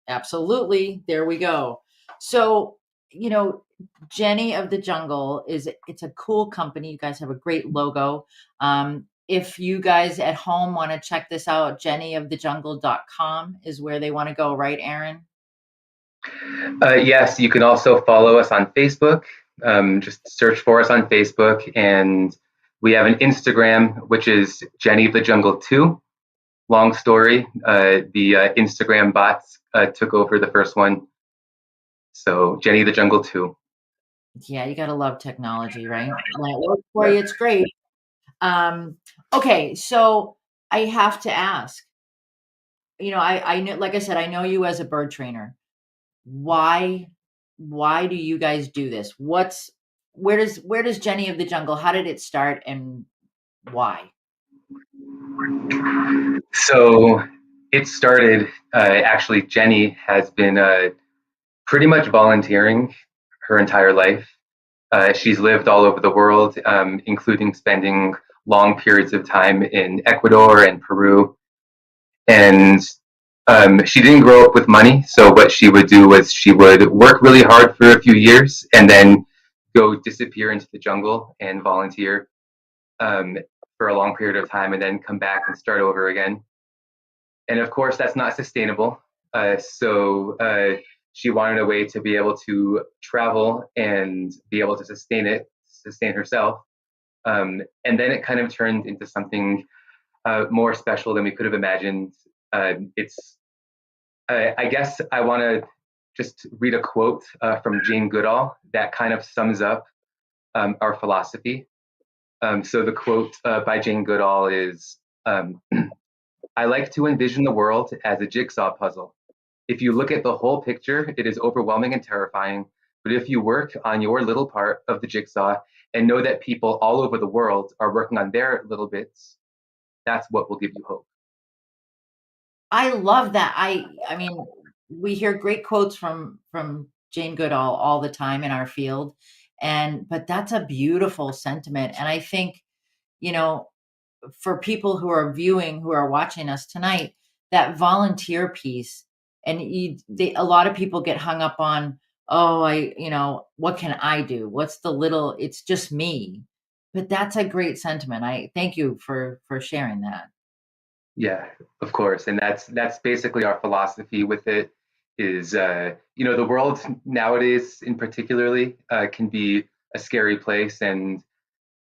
Absolutely. There we go. So, you know, Jenny of the Jungle it's a cool company. You guys have a great logo. If you guys at home want to check this out, jennyofthejungle.com is where they want to go, right, Aaron? Yes, you can also follow us on Facebook. Just search for us on Facebook, and we have an Instagram, which is Jenny of the Jungle 2. Long story. The Instagram bots took over the first one, so Jenny of the Jungle 2. Yeah, you got to love technology, right? When it works for you, Yep. it's great. Um, okay, so I have to ask, I know, like I said, I know you as a bird trainer. Why why do you guys do this? Where does Jenny of the Jungle, how did it start and why? So it started. Actually, Jenny has been pretty much volunteering her entire life. She's lived all over the world, including spending long periods of time in Ecuador and Peru. And she didn't grow up with money. So what she would do was she would work really hard for a few years and then go disappear into the jungle and volunteer um, for a long period of time and then come back and start over again. And of course, that's not sustainable. So she wanted a way to be able to travel and be able to sustain herself. And then it kind of turned into something more special than we could have imagined. It's, I guess, I want to just read a quote from Jane Goodall that kind of sums up our philosophy. So the quote by Jane Goodall is, I like to envision the world as a jigsaw puzzle. If you look at the whole picture, it is overwhelming and terrifying. But if you work on your little part of the jigsaw and know that people all over the world are working on their little bits, that's what will give you hope. I love that. I mean, we hear great quotes from Jane Goodall all the time in our field, and but that's a beautiful sentiment, and I think, you know, for people who are watching us tonight, that volunteer piece, and a lot of people get hung up on, oh, what can I do? What's the little? It's just me, but that's a great sentiment. I thank you for sharing that. Yeah, of course, and that's basically our philosophy with it. Is the world nowadays, in particularly, can be a scary place, and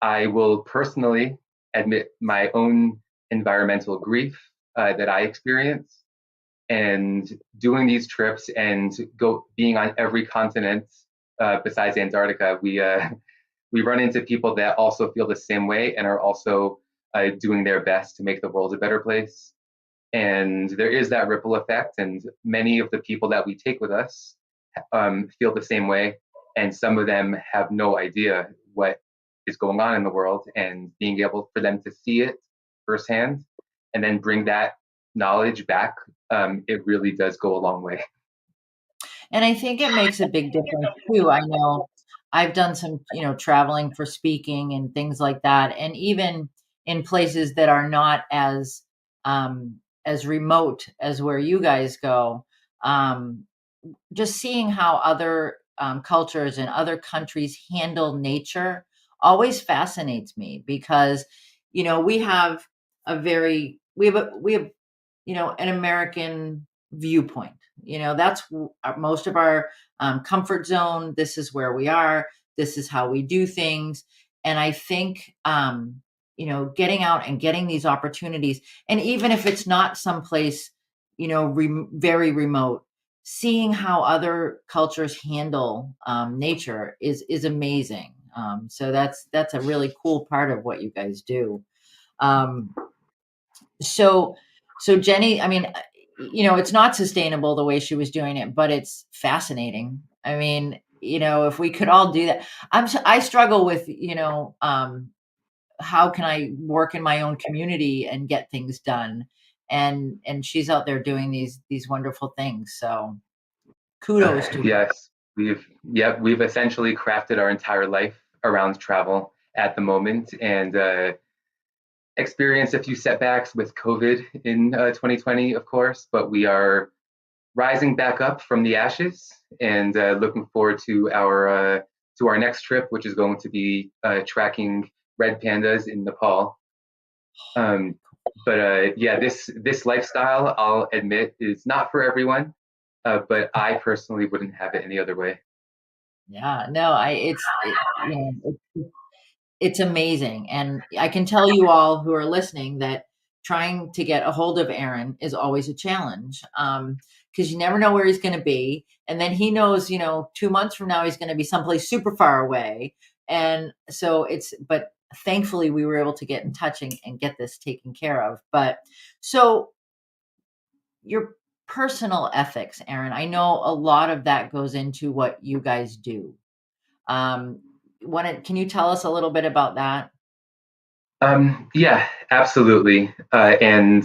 I will personally admit my own environmental grief that I experience. And doing these trips and go being on every continent besides Antarctica, we run into people that also feel the same way and are also doing their best to make the world a better place. And there is that ripple effect, and many of the people that we take with us feel the same way, and some of them have no idea what is going on in the world, and being able for them to see it firsthand and then bring that knowledge back, it really does go a long way. And I think it makes a big difference too. I know I've done some, traveling for speaking and things like that. And even in places that are not as remote as where you guys go, um, just seeing how other cultures and other countries handle nature always fascinates me because, we have we have an American viewpoint. That's most of our comfort zone. This is where we are. This is how we do things. And I think, getting out and getting these opportunities, and even if it's not someplace, very remote, seeing how other cultures handle nature is amazing. So that's a really cool part of what you guys do. Um, so so Jenny, I mean, it's not sustainable the way she was doing it, but it's fascinating. I mean, if we could all do that. I struggle with, how can I work in my own community and get things done? And she's out there doing these wonderful things. So kudos to her. Yes, we've essentially crafted our entire life around travel at the moment, and experienced a few setbacks with COVID in 2020, of course, but we are rising back up from the ashes, and looking forward to our next trip, which is going to be tracking red pandas in Nepal. Um, but yeah, this lifestyle, I'll admit, is not for everyone. But I personally wouldn't have it any other way. Yeah, no, it's amazing. And I can tell you all who are listening that trying to get a hold of Aron is always a challenge. Because you never know where he's going to be. And then he knows, 2 months from now, he's going to be someplace super far away. And so but thankfully we were able to get in touch and get this taken care of. But so your personal ethics, Aron, I know a lot of that goes into what you guys do. Um, can you tell us a little bit about that? Yeah, absolutely. And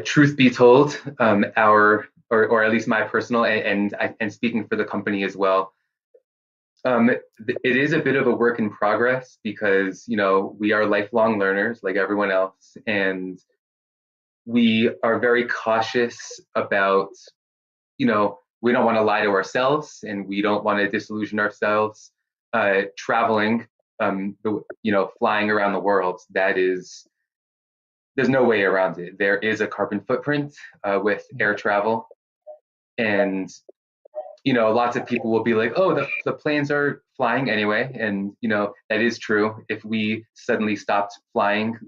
truth be told, or at least my personal, and speaking for the company as well, it is a bit of a work in progress because we are lifelong learners like everyone else, and we are very cautious about we don't want to lie to ourselves, and we don't want to disillusion ourselves. Traveling, flying around the world, there's no way around it. There is a carbon footprint with air travel, and lots of people will be like, oh, the planes are flying anyway, and that is true. If we suddenly stopped flying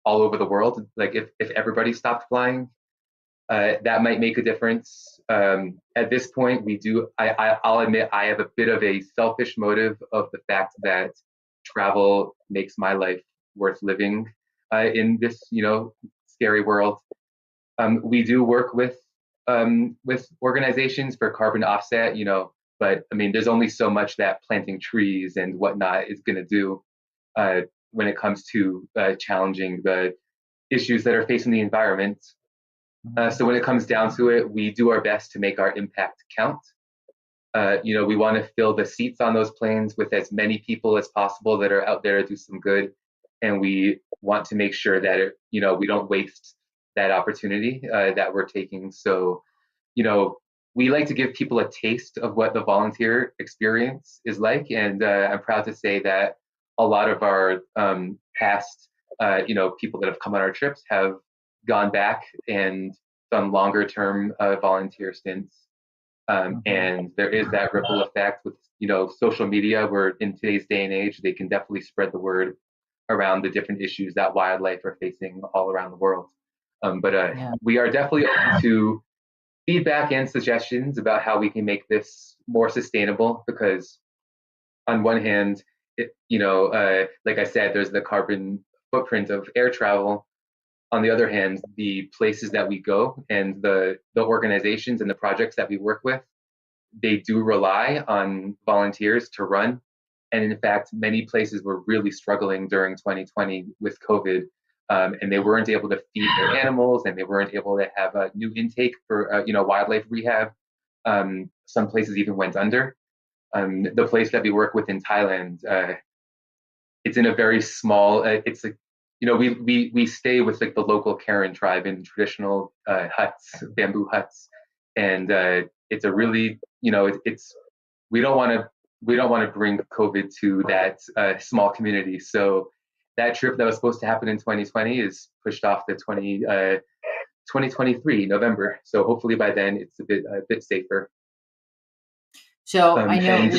all over the world, like if everybody stopped flying, that might make a difference. At this point, I'll admit I have a bit of a selfish motive of the fact that travel makes my life worth living in this, scary world. We do work with organizations for carbon offset, but I mean, there's only so much that planting trees and whatnot is going to do uh, when it comes to challenging the issues that are facing the environment. So when it comes down to it, we do our best to make our impact count. We want to fill the seats on those planes with as many people as possible that are out there to do some good, and we want to make sure that we don't waste that opportunity that we're taking. So, you know, we like to give people a taste of what the volunteer experience is like, and I'm proud to say that a lot of our past, people that have come on our trips have gone back and done longer term volunteer stints. Mhm. And there is that ripple effect with social media, where in today's day and age they can definitely spread the word around the different issues that wildlife are facing all around the world. But Yeah. we are definitely open to feedback and suggestions about how we can make this more sustainable, because on one hand, like I said, there's the carbon footprint of air travel. On the other hand, the places that we go and the organizations and the projects that we work with, they do rely on volunteers to run. And in fact, many places were really struggling during 2020 with COVID, and they weren't able to feed their animals, and they weren't able to have a new intake for wildlife rehab. Some places even went under. The place that we work with in Thailand, it's in a very small. It's like we stay with like the local Karen tribe in traditional huts, bamboo huts, and it's a really it's we don't want to bring COVID to that small community. So that trip that was supposed to happen in 2020 is pushed off to 2023 November. So hopefully by then it's a bit safer. So I know And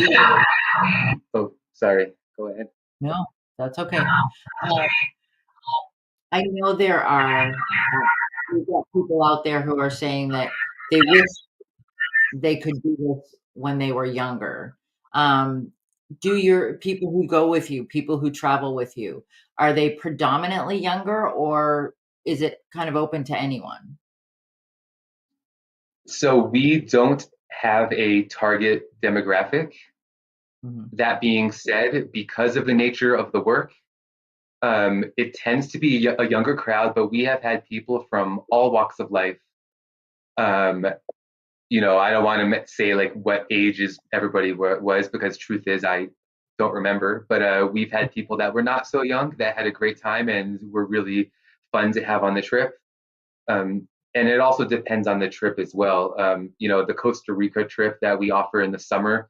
oh, sorry, go ahead. no, that's okay. Uh, I know we've got people out there who are saying that they wish they could do this when they were younger. Um, do your people who go with you, people who travel with you, are they predominantly younger, or is it kind of open to anyone? So we don't have a target demographic. Mhm. That being said, because of the nature of the work, it tends to be a younger crowd, but we have had people from all walks of life. Um, I don't want to say like what ages everybody was, because truth is I don't remember. But we've had people that were not so young that had a great time and were really fun to have on the trip. Um, and it also depends on the trip as well. The Costa Rica trip that we offer in the summer,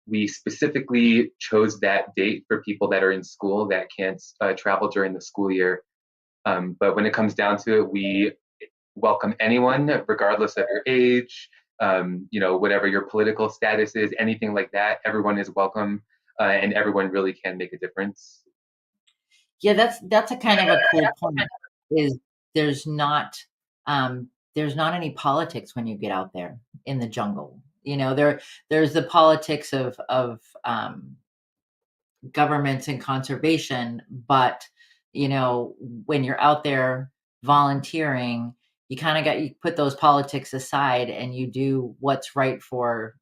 we specifically chose that date for people that are in school that can't travel during the school year. But when it comes down to it, we welcome anyone, regardless of your age, whatever your political status is, anything like that. Everyone is welcome, and everyone really can make a difference. Yeah, that's a kind of a cool point, is there's not, there's not any politics when you get out there in the jungle. There's the politics of governments and conservation, but when you're out there volunteering, you put those politics aside and you do what's right for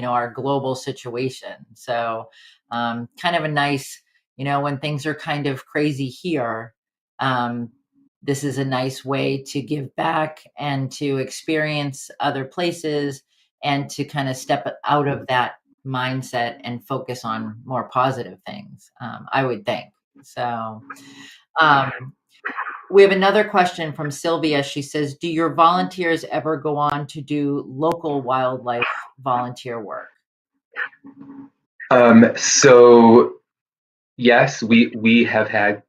our global situation. So kind of a nice, when things are kind of crazy here, um, this is a nice way to give back and to experience other places and to kind of step out of that mindset and focus on more positive things, I would think. So, um, we have another question from Sylvia. She says, do your volunteers ever go on to do local wildlife volunteer work? So yes, we have had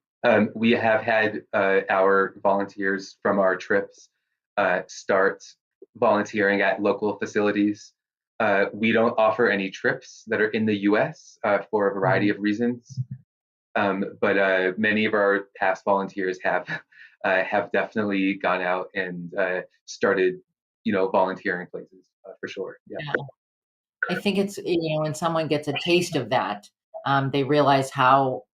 our volunteers from our trips start volunteering at local facilities. We don't offer any trips that are in the U.S. For a variety Mhm. of reasons, but many of our past volunteers have definitely gone out and started, volunteering places for sure. Yeah. Yeah. I think it's, when someone gets a taste of that, they realize how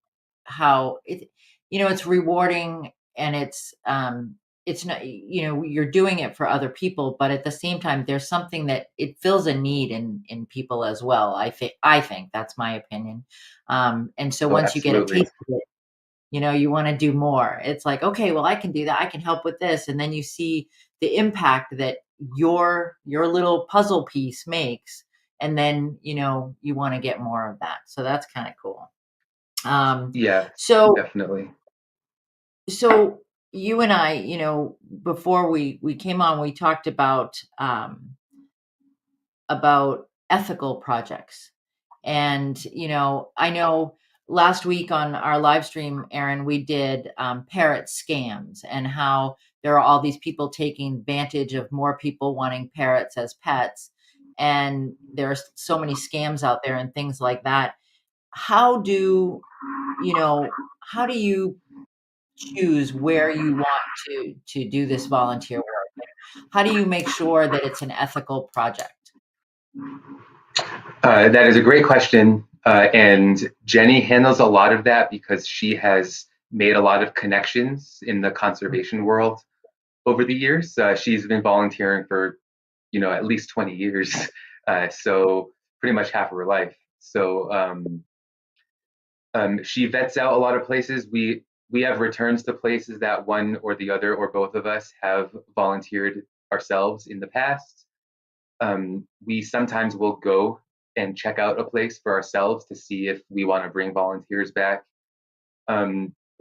it's rewarding, and it's not, you're doing it for other people, but at the same time there's something that it fills a need in people as well. I think that's my opinion. And so Oh, once you get a absolutely. taste of it, you want to do more. It's like, okay, well, I can do that, I can help with this, and then you see the impact that your little puzzle piece makes, and then you want to get more of that. So that's kind of cool. um Yeah, so definitely. so you and I, before we came on, we talked about ethical projects. And, I know last week on our live stream, Aaron, we did parrot scams, and how there are all these people taking advantage of more people wanting parrots as pets. And there's so many scams out there and things like that. How do, how do you choose where you want to do this volunteer work? Like, how do you make sure that it's an ethical project? That is a great question. And Jenny handles a lot of that because she has made a lot of connections in the conservation world over the years. She's been volunteering for, at least 20 years. So pretty much half of her life. So she vets out a lot of places. We have returns to places that one or the other or both of us have volunteered ourselves in the past. We sometimes will go and check out a place for ourselves to see if we want to bring volunteers back.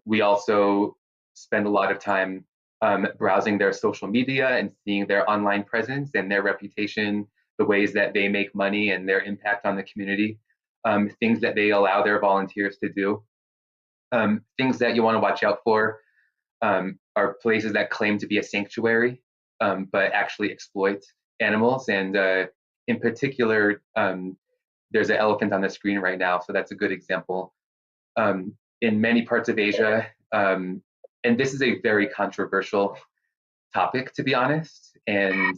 We also spend a lot of time browsing their social media and seeing their online presence and their reputation, the ways that they make money and their impact on the community, things that they allow their volunteers to do. Things that you want to watch out for are places that claim to be a sanctuary, but actually exploit animals. And in particular, there's an elephant on the screen right now, so that's a good example. In many parts of Asia, and this is a very controversial topic, to be honest. And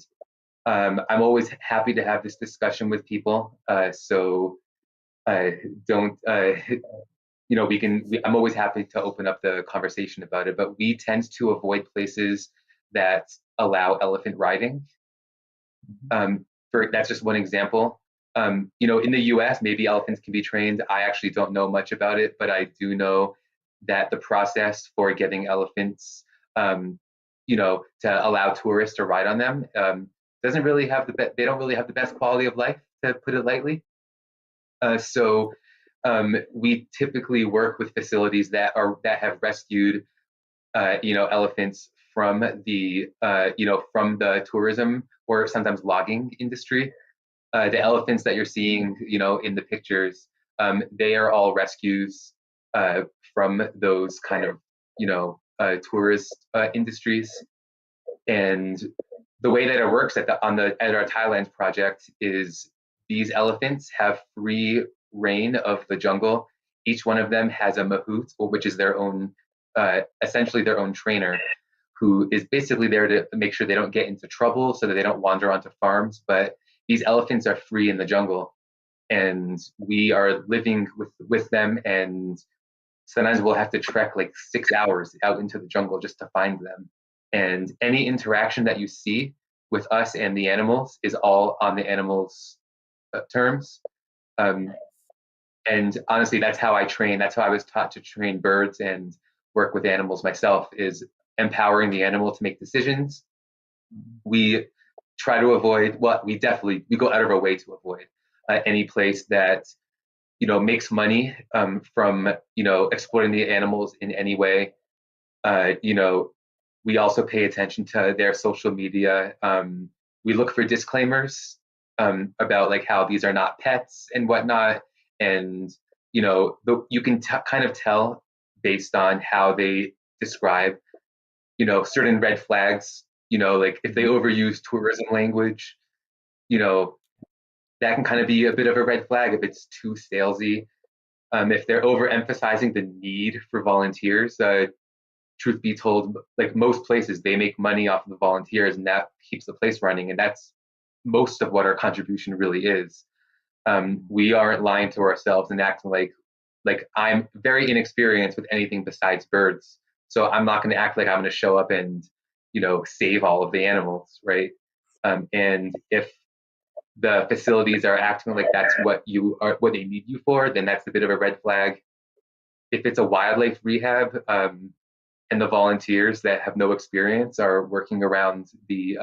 I'm always happy to have this discussion with people. So don't I'm always happy to open up the conversation about it, but we tend to avoid places that allow elephant riding. Mhm. For That's just one example. In the US, maybe elephants can be trained. I actually don't know much about it, but I do know that the process for getting elephants, to allow tourists to ride on them, doesn't really have they don't really have the best quality of life, to put it lightly. So we typically work with facilities that have rescued, elephants from the from the tourism or sometimes logging industry. The elephants that you're seeing, in the pictures, they are all rescues from those kind of, tourist industries. And the way that it works at our Thailand project is these elephants have free reign of the jungle. Each one of them has a mahout, which is their own, essentially their own trainer, who is basically there to make sure they don't get into trouble, so that they don't wander onto farms. But these elephants are free in the jungle, and we are living with them. And sometimes we'll have to trek like 6 hours out into the jungle just to find them. And any interaction that you see with us and the animals is all on the animals' terms. Um, and honestly, that's how I train. That's how I was taught to train birds and work with animals myself, is empowering the animal to make decisions. We try to avoid, well, we go out of our way to avoid any place that makes money from exploiting the animals in any way. We also pay attention to their social media. We look for disclaimers about like how these are not pets and whatnot. And you can kind of tell based on how they describe certain red flags. Like if they overuse tourism language, you know that can kind of be a bit of a red flag if it's too salesy. If they're overemphasizing the need for volunteers, truth be told, like most places, they make money off of the volunteers, and that keeps the place running. And that's most of what our contribution really is. We aren't lying to ourselves and acting like I'm very inexperienced with anything besides birds, so I'm not going to act like I'm going to show up and save all of the animals, right? And if the facilities are acting like that's what they need you for, then that's a bit of a red flag. If it's a wildlife rehab, and the volunteers that have no experience are working around the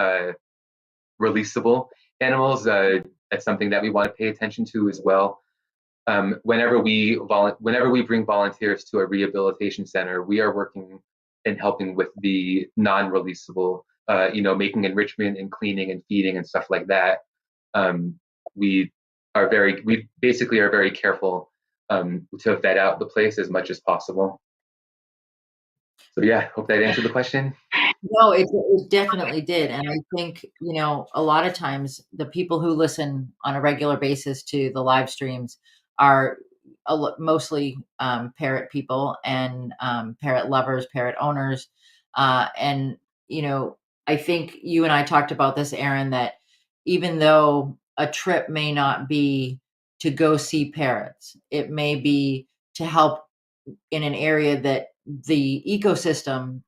releasable animals, that's something that we want to pay attention to as well. Whenever we bring volunteers to a rehabilitation center, we are working and helping with the non-releasable, making enrichment and cleaning and feeding and stuff like that. We basically are very careful to vet out the place as much as possible. So yeah, hope that answered the question. No, it definitely did. And I think, a lot of times the people who listen on a regular basis to the live streams are mostly parrot people and parrot lovers, parrot owners. And, I think you and I talked about this, Aron, that even though a trip may not be to go see parrots, it may be to help in an area that the ecosystem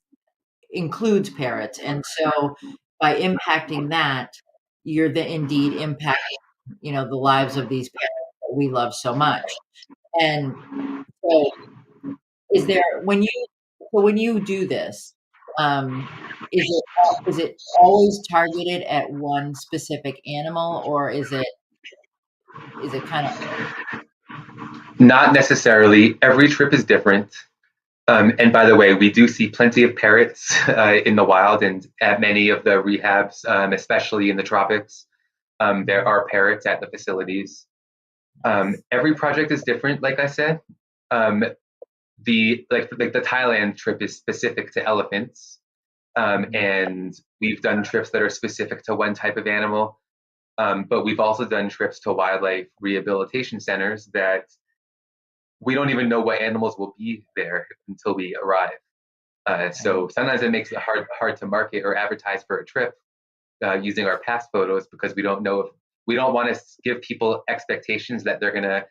includes parrots. And so by impacting that, you're indeed impacting, the lives of these parrots that we love so much. And so when you do this, um, is it always targeted at one specific animal, or is it kind of Not necessarily. Every trip is different. And by the way, we do see plenty of parrots in the wild and at many of the rehabs, especially in the tropics. There are parrots at the facilities. Every project is different, like I said. The Thailand trip is specific to elephants, and we've done trips that are specific to one type of animal. But we've also done trips to wildlife rehabilitation centers that we don't even know what animals will be there until we arrive. So sometimes it makes it hard to market or advertise for a trip using our past photos, because we don't know if we don't want to give people expectations that they're gonna,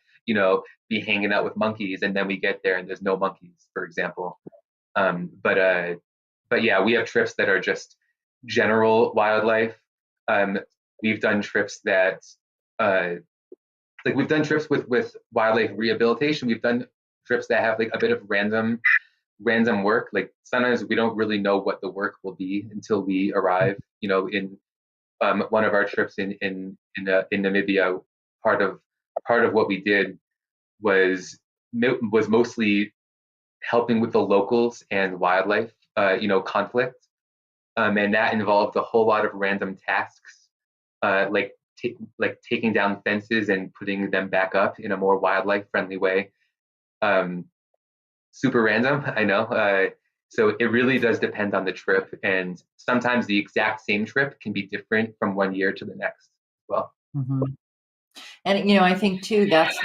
be hanging out with monkeys, and then we get there and there's no monkeys, for example. But yeah, we have trips that are just general wildlife. We've done trips that we've done trips with wildlife rehabilitation. We've done trips that have like a bit of random work. Like sometimes we don't really know what the work will be until we arrive. In one of our trips in Namibia, part of what we did was mostly helping with the locals and wildlife, conflict. And that involved a whole lot of random tasks, like like taking down fences and putting them back up in a more wildlife friendly way. Um, Super random, I know. So it really does depend on the trip, and sometimes the exact same trip can be different from one year to the next. Well, Mhm. And, I think too, that's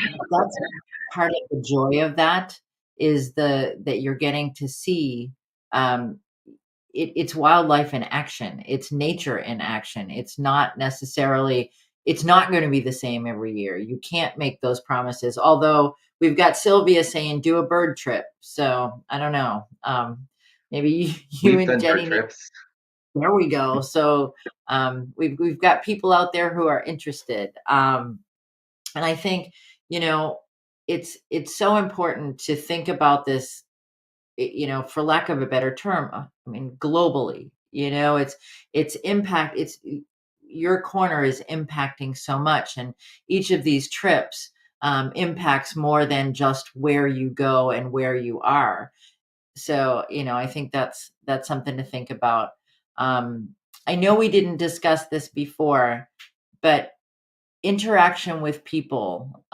part of the joy of that is that you're getting to see, um, it's wildlife in action. It's nature in action. It's not gonna be the same every year. You can't make those promises, although we've got Sylvia saying, "Do a bird trip." So, I don't know, maybe you we've and done bird Jenny need. trips. There we go. So, we've got people out there who are interested, and I think, you know, it's so important to think about this, for lack of a better term, I mean, globally. It's impact. Your corner is impacting so much, and each of these trips impacts more than just where you go and where you are. So, I think that's something to think about. Um, I know we didn't discuss this before, but interaction with people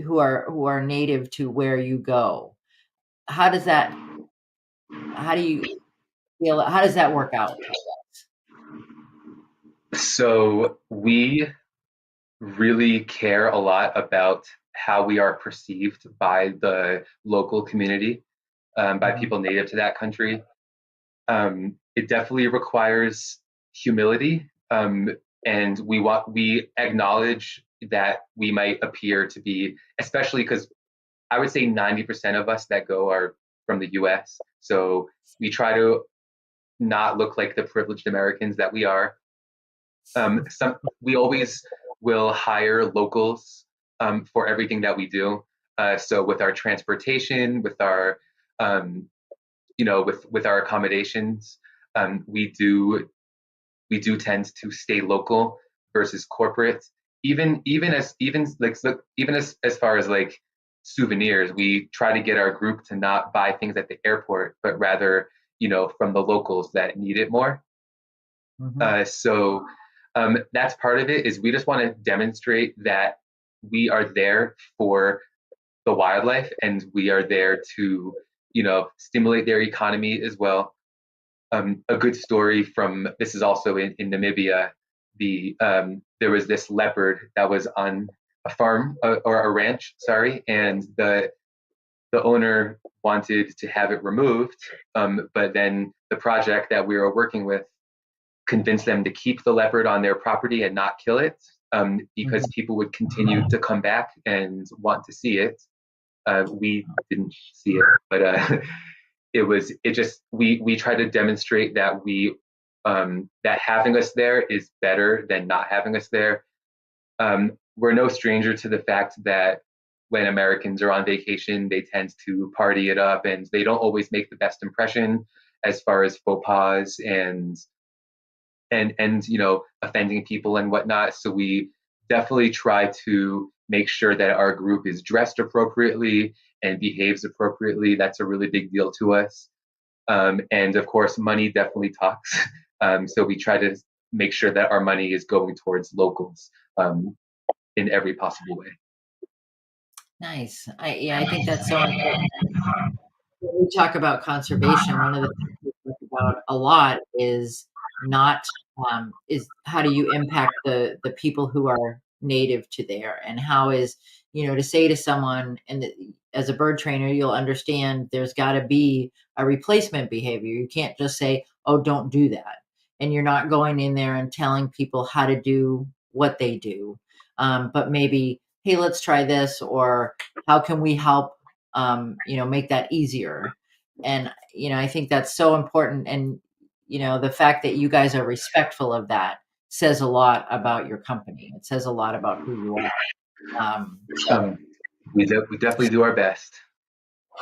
who are native to where you go. How does that how do you feel how does that work out? So we really care a lot about how we are perceived by the local community, by Mhm, people native to that country. It definitely requires humility, and we acknowledge that we might appear to be, especially because I would say 90% of us that go are from the U.S. So we try to not look like the privileged Americans that we are. Some we always will hire locals for everything that we do. So with our transportation, with our um, with our accommodations, we do tend to stay local versus corporate. Even as far as like souvenirs, we try to get our group to not buy things at the airport, but rather from the locals that need it more. mhm. So that's part of it. Is we just want to demonstrate that we are there for the wildlife and we are there to stimulate their economy as well. A good story from this is also in Namibia. There was this leopard that was on a farm or a ranch, sorry, and the owner wanted to have it removed, but then the project that we were working with convinced them to keep the leopard on their property and not kill it, because Mhm. people would continue to come back and want to see it. We didn't see it, but it just we try to demonstrate that that having us there is better than not having us there. We're no stranger to the fact that when Americans are on vacation, they tend to party it up, and they don't always make the best impression as far as faux pas and offending people and whatnot. So we definitely try to make sure that our group is dressed appropriately and behaves appropriately. That's a really big deal to us. And of course, money definitely talks. So we try to make sure that our money is going towards locals in every possible way. Nice. I think that's so important. When we talk about conservation, one of the things we talk about a lot not is how do you impact the people who are native to there, and how is, to say to someone, and as a bird trainer, you'll understand there's got to be a replacement behavior. You can't just say, "Oh, don't do that," and you're not going in there and telling people how to do what they do, but maybe, "Hey, let's try this," or "How can we help?" Make that easier. And, I think that's so important. And, the fact that you guys are respectful of that says a lot about your company. It says a lot about who you are. So, Um, we definitely do our best.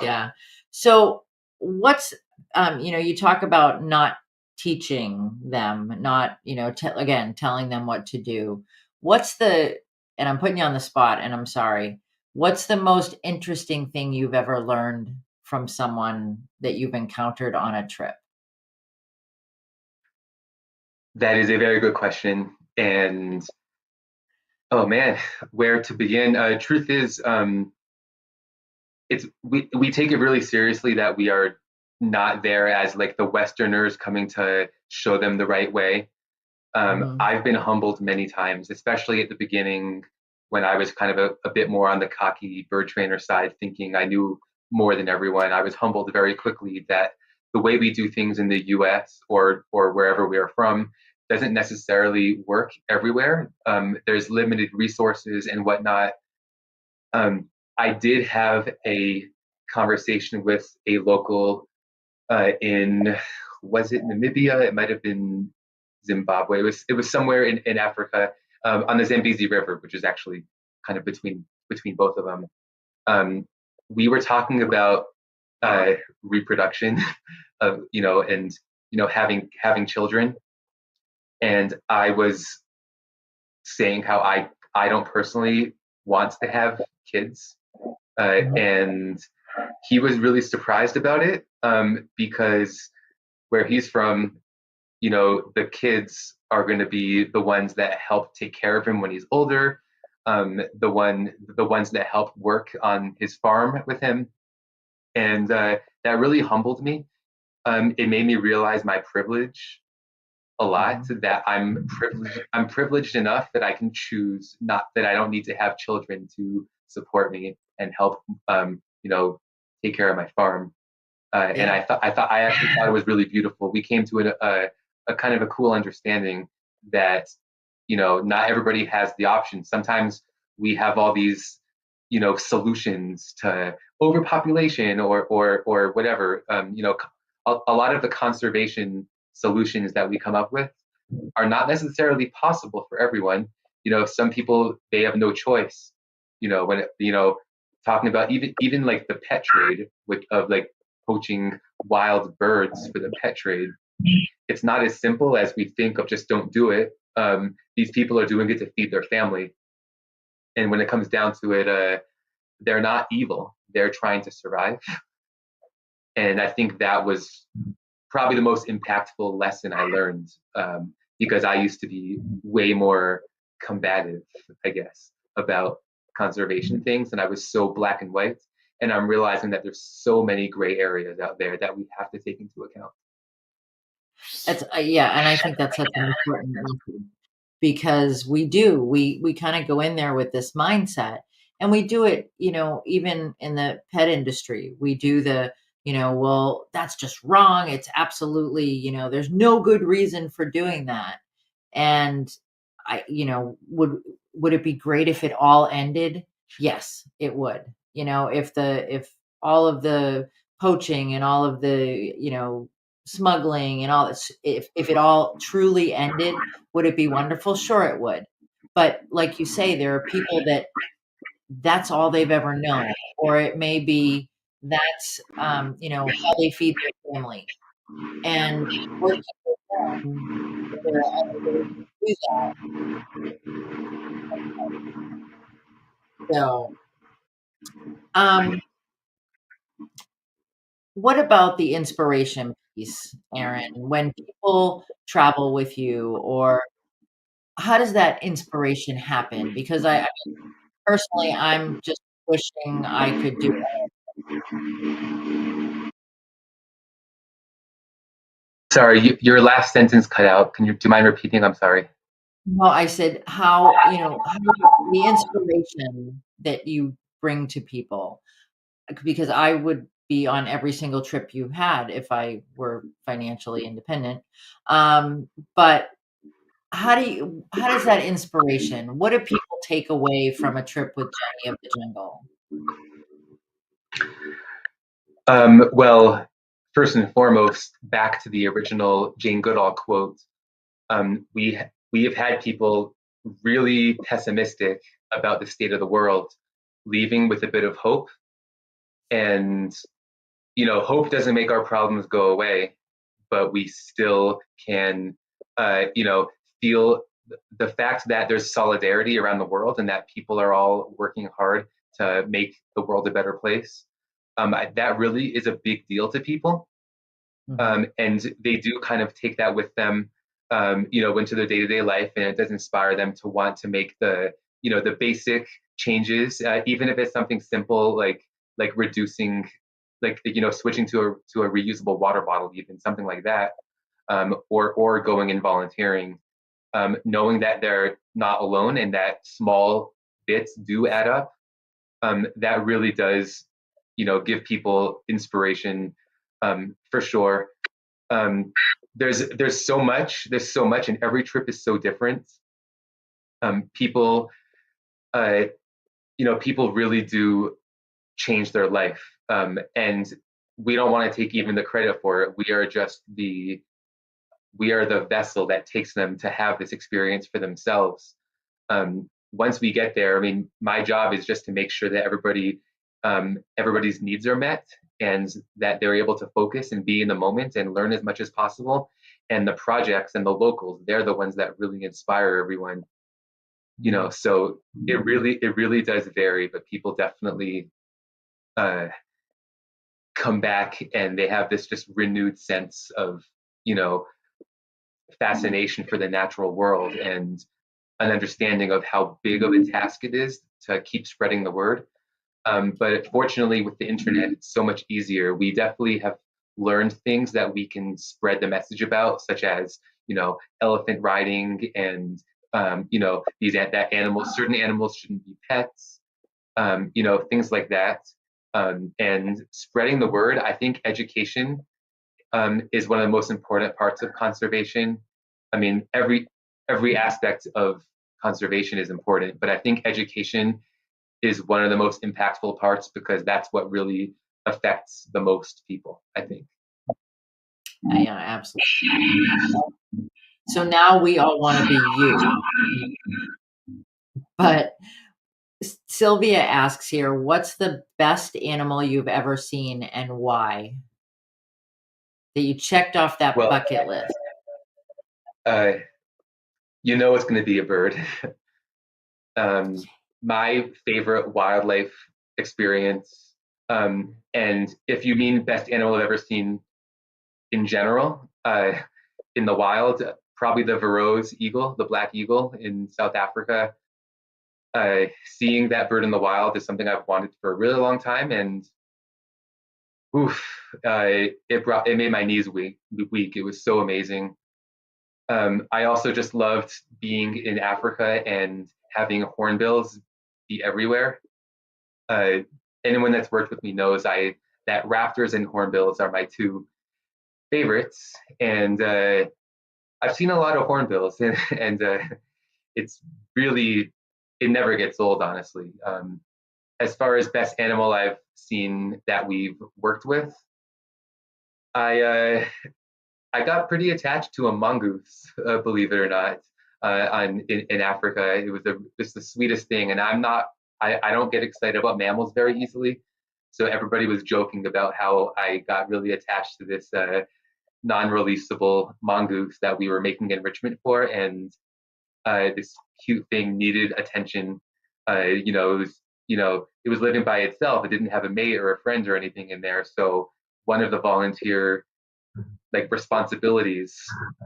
yeah. So what's, you talk about not teaching them, not, again, telling them what to do. What's the, and I'm putting you on the spot and I'm sorry, what's the most interesting thing you've ever learned from someone that you've encountered on a trip? That is a very good question. And oh man, where to begin? Truth is, we take it really seriously that we are not there as like the Westerners coming to show them the right way. Hmm. I've been humbled many times, especially at the beginning when I was kind of a bit more on the cocky bird trainer side, thinking I knew more than everyone. I was humbled very quickly that the way we do things in the U.S. or wherever we are from doesn't necessarily work everywhere. There's limited resources and whatnot. I did have a conversation with a local in was it Namibia? It might have been Zimbabwe. It was somewhere in Africa on the Zambezi River, which is actually kind of between both of them. Um, we were talking about reproduction of and having children, and I was saying how I don't personally want to have kids, and he was really surprised about it because where he's from, the kids are going to be the ones that help take care of him when he's older, the ones that help work on his farm with him, and that really humbled me. It made me realize my privilege a lot. Hmm. That I'm privileged enough that I can choose not that I don't need to have children to support me and help, take care of my farm. And Yeah. I actually thought it was really beautiful. We came to a kind of a cool understanding that not everybody has the option. Sometimes we have all these solutions to overpopulation or whatever. A lot of the conservation solutions that we come up with are not necessarily possible for everyone. Some people they have no choice. When talking about even like the pet trade of like poaching wild birds for the pet trade, it's not as simple as we think of just don't do it. These people are doing it to feed their family, and when it comes down to it, they're not evil. They're trying to survive, and I think that was probably the most impactful lesson I learned because I used to be way more combative, I guess, about conservation things, and I was so black and white. And I'm realizing that there's so many gray areas out there that we have to take into account. That's yeah, and I think that's such an important message because we kind of go in there with this mindset, and we do it, even in the pet industry. We do well, that's just wrong. It's absolutely, there's no good reason for doing that. And would it be great if it all ended? Yes, it would. If all of the poaching and all of the, smuggling and all this, if it all truly ended, would it be wonderful? Sure it would. But like you say, there are people that that's all they've ever known, or it may be that's how they feed their family. And working with them, they're unable to do that. So, um, what about the inspiration piece, Aaron? When people travel with you, or how does that inspiration happen? Because personally, I'm just wishing I could do it. Sorry, your last sentence cut out. Do you mind repeating? I'm sorry. No, I said how the inspiration that you bring to people, because I would be on every single trip you had if I were financially independent. But how does that inspiration, what do people take away from a trip with Jenny of the Jungle? Well, first and foremost, back to the original Jane Goodall quote. We have had people really pessimistic about the state of the world, leaving with a bit of hope. And hope doesn't make our problems go away, but we still can, feel the fact that there's solidarity around the world and that people are all working hard to make the world a better place. That really is a big deal to people, Mhm. and they do kind of take that with them into their day-to-day life, and it does inspire them to want to make the basic changes, even if it's something simple like reducing, like switching to a reusable water bottle, even something like that, or going and volunteering, knowing that they're not alone and that small bits do add up. That really does, give people inspiration, for sure. Um, there's so much, and every trip is so different. People, uh, people really do change their life, and we don't want to take even the credit for it. We are the vessel that takes them to have this experience for themselves. Once we get there, I mean, my job is just to make sure that everybody's needs are met, and that they're able to focus and be in the moment and learn as much as possible. And the projects and the locals, they're the ones that really inspire everyone. So it really does vary, but people definitely uh, come back and they have this just renewed sense of you know fascination for the natural world, and an understanding of how big of a task it is to keep spreading the word. But fortunately, with the internet, it's so much easier. We definitely have learned things that we can spread the message about, such as elephant riding, and that animals, certain animals shouldn't be pets, things like that. And spreading the word, I think education is one of the most important parts of conservation. I mean, every aspect of conservation is important, but I think education is one of the most impactful parts, because that's what really affects the most people, I think. Yeah, absolutely. So now we all want to be you. But Sylvia asks here, what's the best animal you've ever seen and why? That you checked off that Well, bucket list. uh, it's going to be a bird. My favorite wildlife experience, and if you mean best animal I've ever seen in general, in the wild, probably the Verreaux's eagle, the black eagle in South Africa. Seeing that bird in the wild is something I've wanted for a really long time, and oof, it made my knees weak. It was so amazing. I also just loved being in Africa and having hornbills be everywhere. Uh, Anyone that's worked with me knows that raptors and hornbills are my two favorites, and I've seen a lot of hornbills, and it's really, it never gets old, honestly. As far as best animal I've seen that we've worked with, I uh, I got pretty attached to a mongoose, believe it or not, in Africa. It was just the sweetest thing, and I don't get excited about mammals very easily. So everybody was joking about how I got really attached to this non-releasable mongoose that we were making enrichment for, and this cute thing needed attention. It was living by itself. It didn't have a mate or a friend or anything in there. So one of the volunteer responsibilities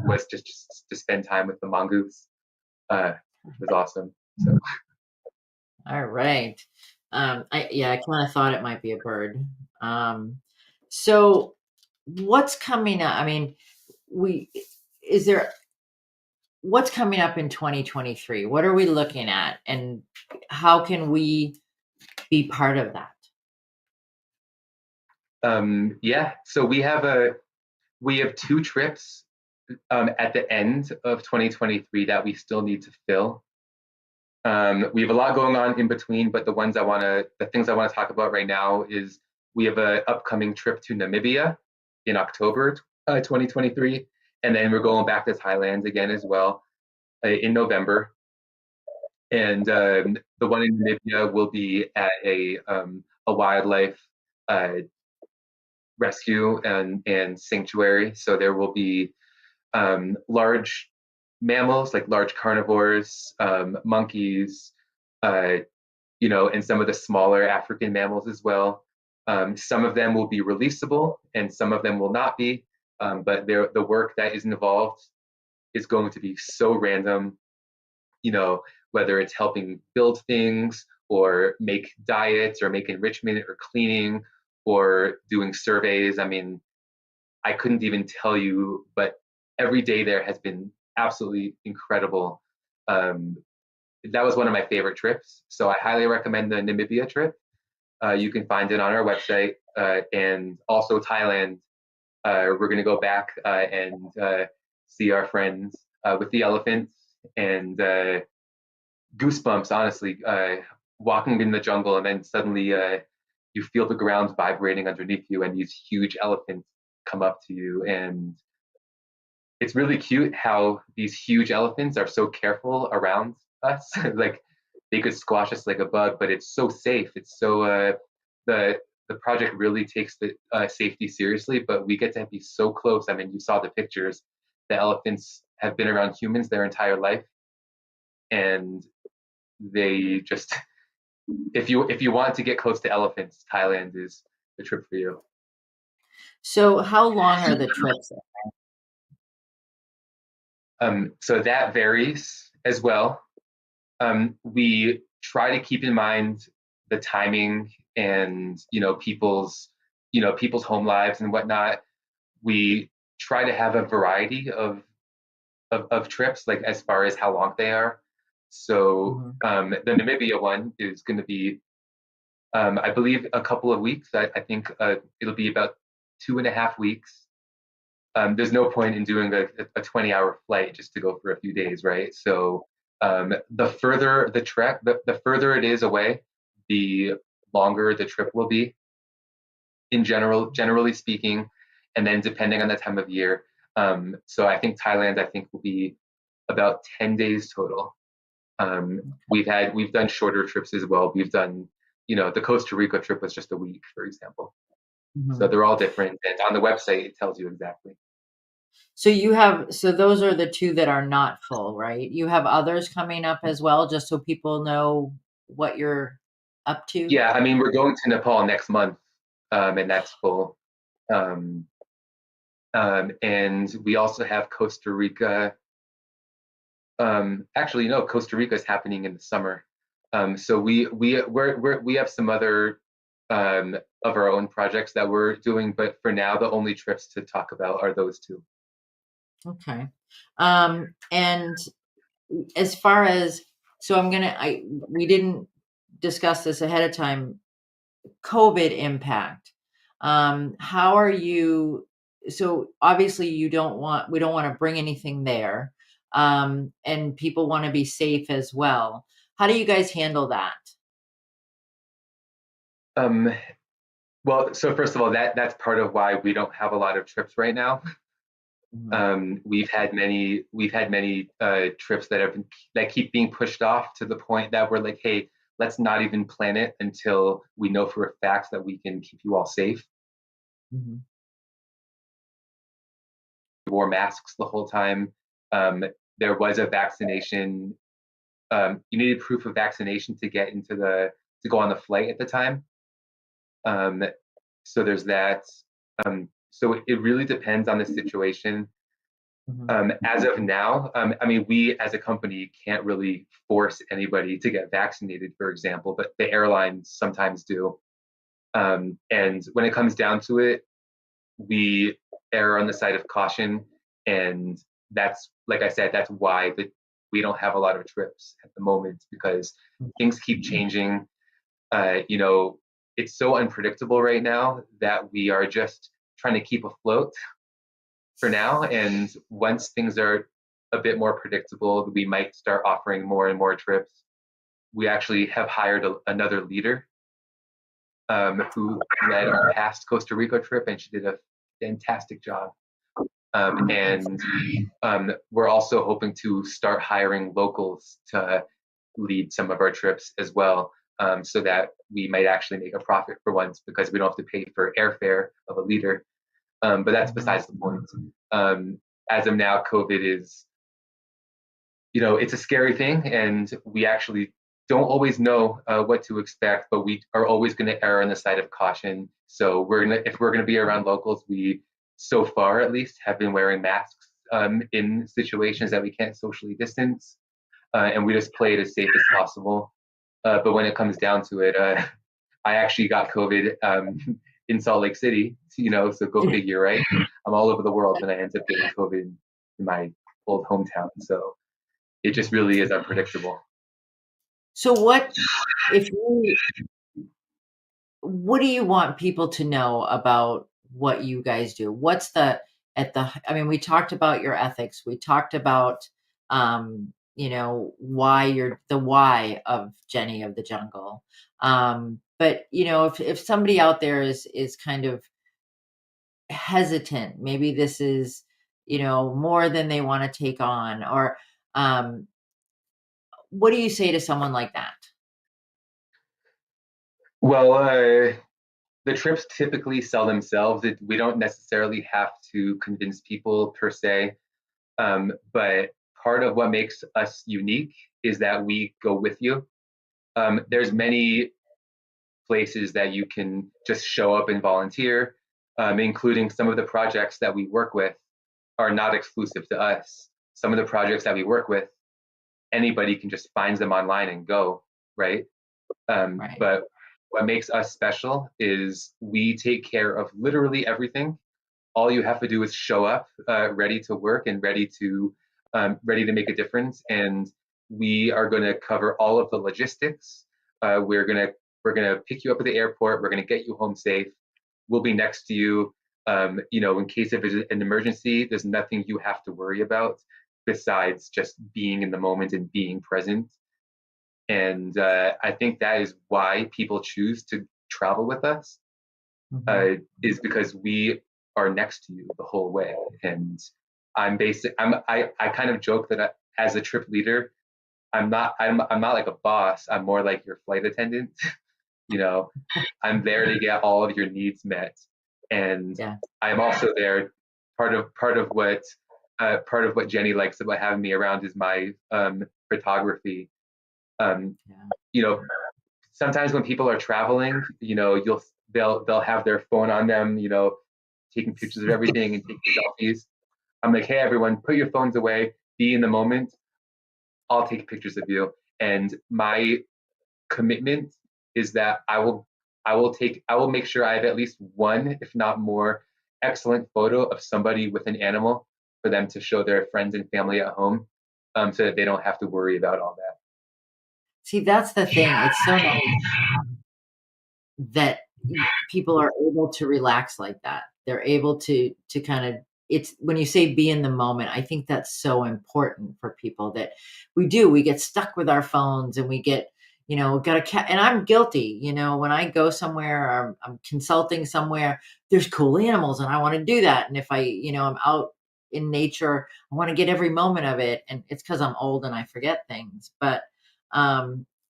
was just to spend time with the mongoose. It was awesome. So All right. I kind of thought it might be a bird. So what's coming up? I mean, we is there what's coming up in 2023? What are we looking at, and how can we be part of that? yeah, so we have two trips at the end of 2023 that we still need to fill. We have a lot going on in between, but the things I want to talk about right now is we have an upcoming trip to Namibia in October 2023, and then we're going back to Thailand again as well in November. And the one in Namibia will be at a wildlife uh, rescue and sanctuary. So there will be large mammals, like large carnivores, monkeys, uh, and some of the smaller African mammals as well. Some of them will be releasable and some of them will not be. But the work that is involved is going to be so random, you know, whether it's helping build things or make diets or make enrichment or cleaning or doing surveys. I mean, I couldn't even tell you, but every day there has been absolutely incredible. Um, that was one of my favorite trips. So I highly recommend the Namibia trip. You can find it on our website, and also Thailand. We're going to go back and see our friends with the elephants, and goosebumps, honestly, walking in the jungle and then suddenly you feel the ground vibrating underneath you and these huge elephants come up to you. And it's really cute how these huge elephants are so careful around us. Like they could squash us like a bug, but it's so safe. It's so the the project really takes the safety seriously, but we get to be so close. I mean, you saw the pictures. The elephants have been around humans their entire life, and they just if you want to get close to elephants, Thailand is the trip for you. So how long are the trips? So that varies as well. We try to keep in mind the timing and people's home lives and whatnot. We try to have a variety of trips, like as far as how long they are. So Mhm. the Namibia one is going to be, I believe, a couple of weeks. I think it'll be about 2.5 weeks. There's no point in doing a 20-hour flight just to go for a few days, right? So the further the trek, the further it is away, the longer the trip will be in general, generally speaking, and then depending on the time of year. So I think Thailand, I think will be about 10 days total. We've done shorter trips as well. We've done, the Costa Rica trip was just a week, for example. So Mhm. they're all different, and on the website it tells you exactly. So those are the two that are not full, right? You have others coming up as well, just so people know what you're up to? Yeah, I mean, we're going to Nepal next month, and that's full. Um, and we also have Costa Rica. Actually, no, Costa Rica is happening in the summer. So we have some other of our own projects that we're doing, but for now, the only trips to talk about are those two. Okay. And as far as so we didn't discuss this ahead of time. COVID impact. How are you? So obviously we don't want to bring anything there. And people want to be safe as well. How do you guys handle that? Um, well, so first of all, that's part of why we don't have a lot of trips right now. Mhm. We've had many trips that keep being pushed off to the point that we're like, hey, let's not even plan it until we know for a fact that we can keep you all safe. Mhm. We wore masks the whole time. Um, there was a vaccination. You needed proof of vaccination to get to go on the flight at the time. Um, so there's that. So it really depends on the situation. Mhm. As of now, I mean, we as a company can't really force anybody to get vaccinated, for example, but the airlines sometimes do. And when it comes down to it, we err on the side of caution. And that's, like I said, that's why we don't have a lot of trips at the moment because things keep changing. You know, it's so unpredictable right now that we are just trying to keep afloat for now. And once things are a bit more predictable, we might start offering more and more trips. We actually have hired another leader who led our past Costa Rica trip, and she did a fantastic job. And we're also hoping to start hiring locals to lead some of our trips as well, so that we might actually make a profit for once because we don't have to pay for airfare of a leader. But that's Mhm. besides the point. Um, as of now, COVID is, it's a scary thing, and we actually don't always know what to expect, but we are always going to err on the side of caution. So if we're gonna be around locals, we, so far at least, have been wearing masks in situations that we can't socially distance, and we just play it as safe as possible. But when it comes down to it, I actually got COVID in Salt Lake City, so go figure, right? I'm all over the world and I ended up getting COVID in my old hometown. So it just really is unpredictable. So if you what do you want people to know about what you guys do? What's I mean, we talked about your ethics. We talked about why you're the why of Jenny of the Jungle. But if somebody out there is kind of hesitant, maybe this is, more than they want to take on, or um, what do you say to someone like that? Well, the trips typically sell themselves. We don't necessarily have to convince people per se, but part of what makes us unique is that we go with you. There's many places that you can just show up and volunteer, including some of the projects that we work with are not exclusive to us. Some of the projects that we work with, anybody can just find them online and go, right? Right. But what makes us special is we take care of literally everything. All you have to do is show up, ready to work and ready to make a difference. And we are going to cover all of the logistics. We're gonna pick you up at the airport. We're gonna get you home safe. We'll be next to you. In case of an emergency, there's nothing you have to worry about besides just being in the moment and being present. And I think that is why people choose to travel with us, Mhm. is because we are next to you the whole way. And I kind of joke that as a trip leader, I'm not like a boss. I'm more like your flight attendant. you know, I'm there to get all of your needs met, and Yeah. I'm also there. Part of what Jenny likes about having me around is my photography. Um, Yeah. you know, Sometimes when people are traveling, they'll have their phone on them, taking pictures of everything and taking selfies. I'm like, hey everyone, put your phones away, be in the moment. I'll take pictures of you. And my commitment is that I will make sure I have at least one, if not more, excellent photo of somebody with an animal for them to show their friends and family at home, so that they don't have to worry about all that. See, that's the thing. It's so nice that people are able to relax like that. They're able to kind of it's when you say be in the moment, I think that's so important for people that we get stuck with our phones and we get, got a cat and I'm guilty, when I go somewhere or I'm consulting somewhere, there's cool animals and I want to do that. And if I'm out in nature, I want to get every moment of it. And it's because I'm old and I forget things. But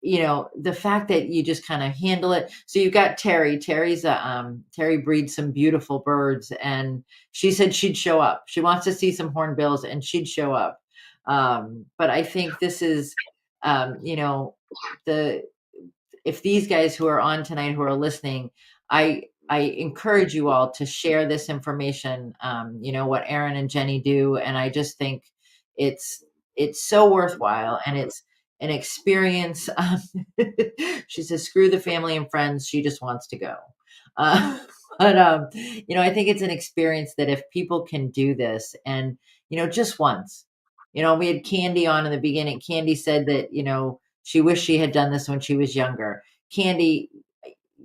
the fact that you just kind of handle it. So you've got Terry. Terry breeds some beautiful birds, and she said she'd show up. She wants to see some hornbills, and she'd show up. But I think this is, the if these guys who are on tonight who are listening, I encourage you all to share this information. What Aron and Jenny do, and I just think it's it's so worthwhile, and it's an experience. She says, "Screw the family and friends. She just wants to go." Uh, but I think it's an experience that if people can do this, and just once, we had Candy on in the beginning. Candy said that she wished she had done this when she was younger. Candy,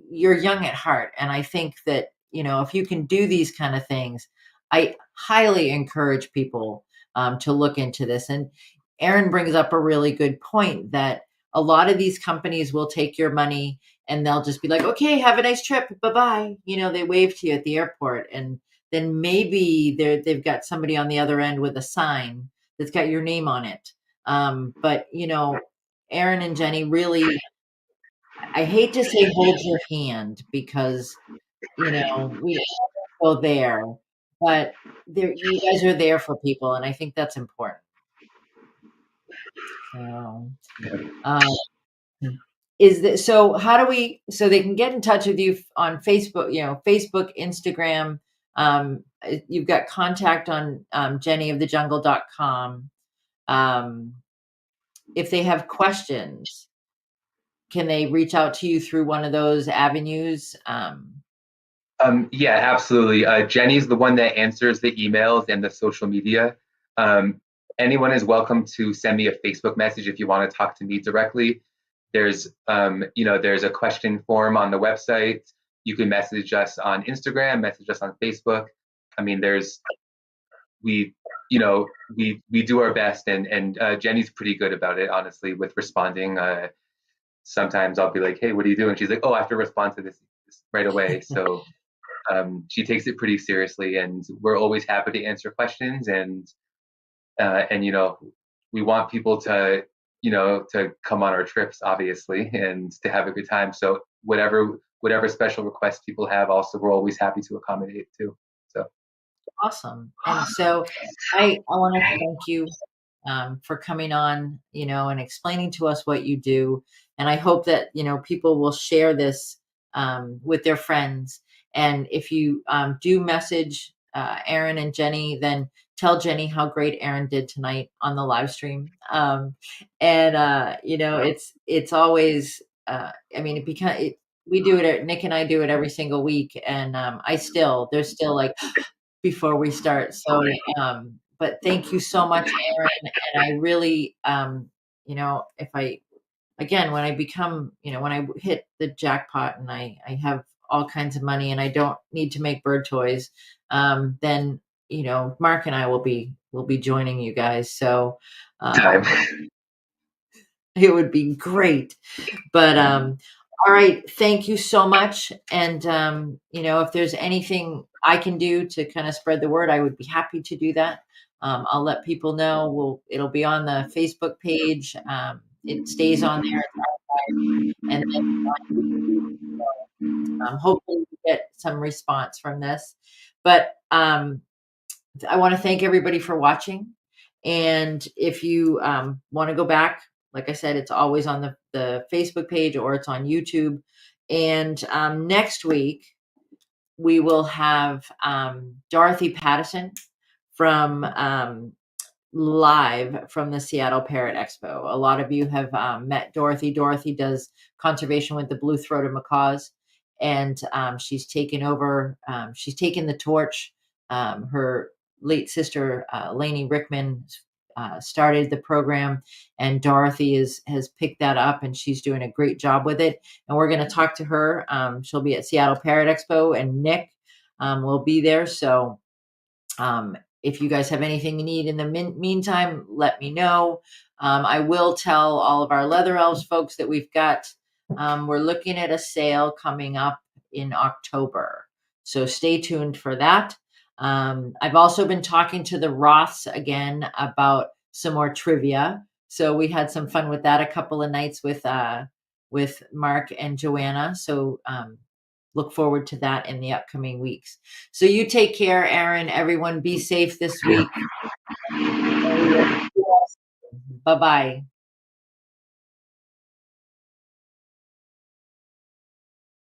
you're young at heart, and I think that if you can do these kind of things, I highly encourage people to look into this. And Aron brings up a really good point that a lot of these companies will take your money and they'll just be like, okay, have a nice trip, bye bye. They wave to you at the airport, and then maybe they've got somebody on the other end with a sign that's got your name on it. But Aron and Jenny really, I hate to say hold your hand because, we all go there, but you guys are there for people, and I think that's important. So, um, so how do we so they can get in touch with you on Facebook, Facebook, Instagram. You've got contact on jennyofthejungle.com. If they have questions, can they reach out to you through one of those avenues? Yeah, absolutely. Jenny's the one that answers the emails and the social media. Um, Anyone is welcome to send me a Facebook message if you want to talk to me directly. There's a question form on the website. You can message us on Instagram, message us on Facebook. I mean, we, we do our best, and Jenny's pretty good about it, honestly, with responding. Sometimes I'll be like, "Hey, what are you doing?" She's like, "Oh, I have to respond to this right away." So she takes it pretty seriously, and we're always happy to answer questions. And we want people to come on our trips, obviously, and to have a good time. So whatever special requests people have, also we're always happy to accommodate too. So Awesome. And so I want to thank you for coming on, and explaining to us what you do. And I hope that, people will share this with their friends. And if you do message Aron and Jenny, then tell Jenny how great Aron did tonight on the live stream. And, it's always, I mean, we do it, Nick and I do it every single week. And there's still like, before we start. So, but thank you so much, Aron. And I really, if when I become, when I hit the jackpot and I have all kinds of money and I don't need to make bird toys, then, Mark and I will be joining you guys. So, time. it would be great. But all right, thank you so much. And if there's anything I can do to kind of spread the word, I would be happy to do that. I'll let people know. It'll be on the Facebook page. It stays on there, and then on YouTube. Hopefully, we get some response from this. But I want to thank everybody for watching. And if you want to go back, like I said, it's always on the Facebook page or it's on YouTube. And next week, we will have Dorothy Pattison from live from the Seattle Parrot Expo. A lot of you have met Dorothy. Dorothy does conservation with the blue-throated macaws, and she's taken over. She's taken the torch. Her late sister, Lainey Rickman, started the program, and Dorothy has picked that up, and she's doing a great job with it. And we're going to talk to her. She'll be at Seattle Parrot Expo, and Nick will be there. So if you guys have anything you need in the meantime, let me know. I will tell all of our Leather Elves folks that we're looking at a sale coming up in October. So stay tuned for that. I've also been talking to the Roths again about some more trivia. So we had some fun with that a couple of nights with Mark and Joanna. So look forward to that in the upcoming weeks. So you take care, Aron. Everyone be safe this week. Bye-bye.